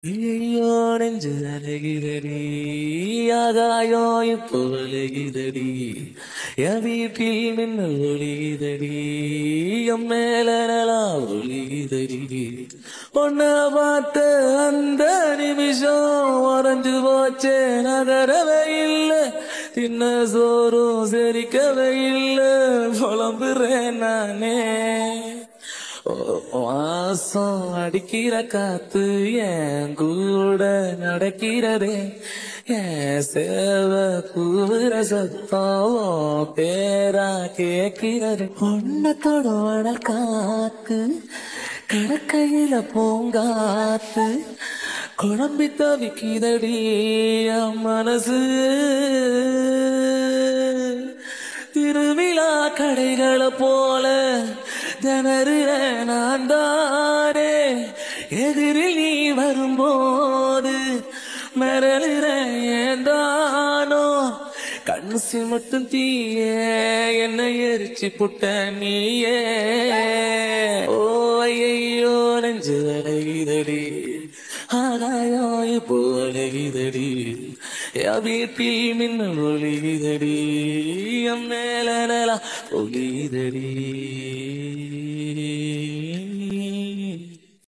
ஐயோ நெஞ்சு அலைகிறடி ஆகாயோ இப்போ அலைகிறடி என் வீட்டில் மின்னல் ஒளிகிறடி என் மேல நலா ஒளிகிறடி பொண்ண பார்த்த அந்த நிமிஷம் உறைஞ்சு போச்சே நகரவே இல்லை தின்ன சோறும் செரிக்கவே இல்லை புலம்புறேன் நானே வாசம் அடிக்கிற காத்து என் கூட நடக்கிறதே என் சேவ கூவுற சத்தம் பேரா கேட்கிறது பொண்ணத்தோட வடல் காத்து கடற்கையில பூங்காத்து குழம்பி தவிக்கிதடி என் மனசு திருவிழா கடைகளை போல திணறுற நான் தானே எதிரில் நீ வரும்போது மிரளுற ஏந்தானோ கண்ணு மட்டும் தீயே என்னை எரிச்சு புட்ட நீயே ஓ ஐயோ நெஞ்சு அலைதடி ஆகாயோ இப்போ அலைதடி என் வீட்டில் மின்னல் ஒளிதடி என் மேல நலா ஒளிதடி